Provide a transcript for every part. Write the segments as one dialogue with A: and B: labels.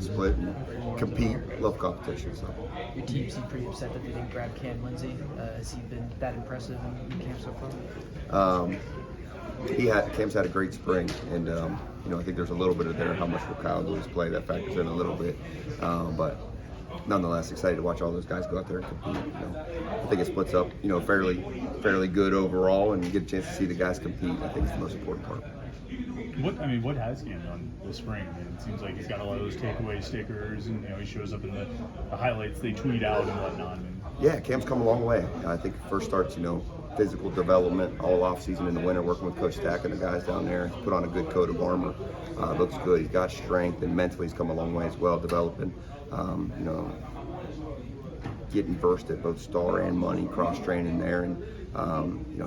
A: split and compete. Love competition. So
B: Your team seemed pretty upset that they didn't grab Cam Lindsey. Has he been that impressive in camp so far?
A: Cam's had a great spring, and I think there's a little bit of there how much will Kyle Lewis play that factors in a little bit, but nonetheless excited to watch all those guys go out there and compete. I think it splits up fairly good overall, and you get a chance to see the guys compete. I think it's the most important part.
C: What has Cam done this spring? It seems like he's got a lot of those takeaway stickers, and he shows up in the highlights they tweet out and whatnot.
A: Yeah, Cam's come a long way. I think it first starts, physical development all off season in the winter, working with Coach Stack and the guys down there. Put on a good coat of armor. Looks good. He's got strength, and mentally he's come a long way as well, developing. Getting versed at both star and money, cross training there, and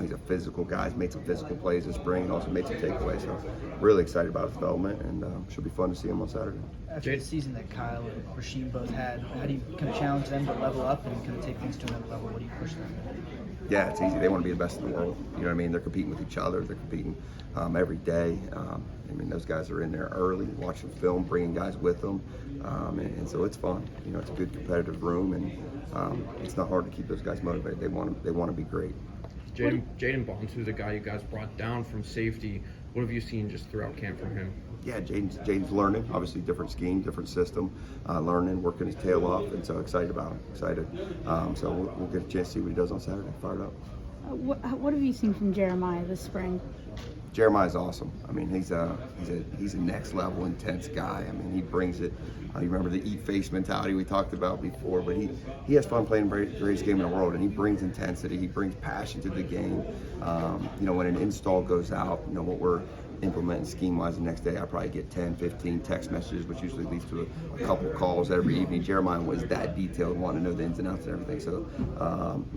A: he's a physical guy. He's made some physical plays this spring and also made some takeaways. So really excited about his development, and should be fun to see him on Saturday.
B: After the season that Kyle and Rasheem both had, how do you kind of challenge them to level up and kind of take things to another level? What do you push them?
A: Yeah, it's easy. They want to be the best in the world. You know what I mean? They're competing with each other. They're competing every day. Those guys are in there early, watching film, bringing guys with them, and so it's fun. It's a good competitive room, and it's not hard to keep those guys motivated. They want to be great.
D: Jaden Barnes, who's a guy you guys brought down from safety. What have you seen just throughout camp from him?
A: Yeah, Jaden's learning. Obviously, different scheme, different system, learning, working his tail off, and so excited about him. So we'll get a chance to see what he does on Saturday. Fired up.
E: What have you seen from Jeremiah this spring?
A: Jeremiah's awesome. he's a next level intense guy. He brings it. You remember the eat face mentality we talked about before, but he has fun playing the greatest game in the world, and he brings intensity. He brings passion to the game. When an install goes out, what we're implementing scheme-wise the next day, I probably get 10, 15 text messages, which usually leads to a couple calls every evening. Jeremiah was that detailed, wanting to know the ins and outs and everything. So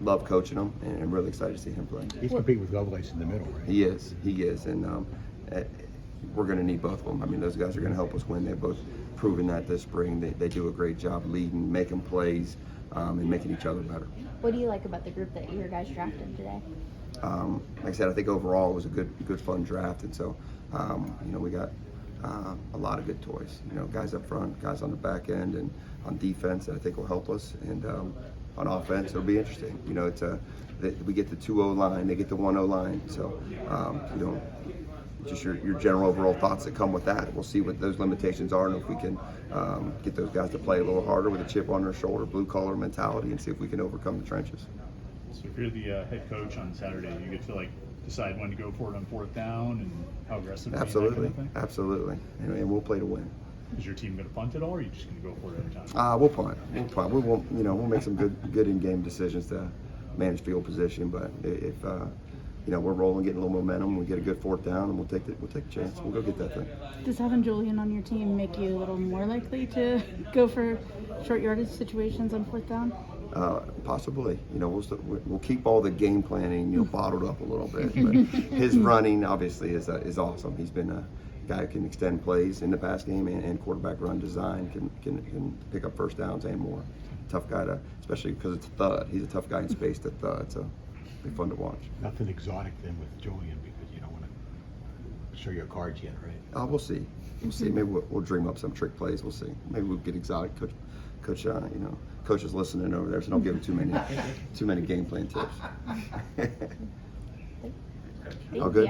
A: love coaching him, and I'm really excited to see him play.
F: He's competing with Lovelace in the middle, right?
A: He is, and we're going to need both of them. Those guys are going to help us win. They've both proven that this spring. They do a great job leading, making plays, and making each other better.
E: What do you like about the group that your guys drafted today?
A: Like I said, I think overall it was a good fun draft, and so we got a lot of good toys. Guys up front, guys on the back end, and on defense that I think will help us, and on offense it'll be interesting. We get the 2-0 line, they get the 1-0 line, so just your general overall thoughts that come with that. We'll see what those limitations are, and if we can get those guys to play a little harder with a chip on their shoulder, blue collar mentality, and see if we can overcome the trenches.
C: So if you're the head coach on Saturday, you get to decide when to go for it on fourth down and how aggressive.
A: Absolutely, and we'll play to win.
C: Is your team going to punt it all, or are you just going to go for it every time?
A: We'll punt. We'll make some good in-game decisions to manage field position. But if we're rolling, getting a little momentum, we get a good fourth down, and we'll take the chance. We'll go get that thing.
E: Does having Julian on your team make you a little more likely to go for short yardage situations on fourth down?
A: Possibly. We'll keep all the game planning bottled up a little bit. But his running obviously is awesome. He's been a guy who can extend plays in the pass game and quarterback run design, can pick up first downs and more. Tough guy especially because it's a thud. He's a tough guy in space to thud. So it'll be fun to watch.
F: Nothing exotic then with Julian, because you don't want to show your cards yet, right?
A: We'll see. Maybe we'll dream up some trick plays. We'll see. Maybe we'll get exotic. Coach, Coach is listening over there, so don't give him too many game plan tips. All good.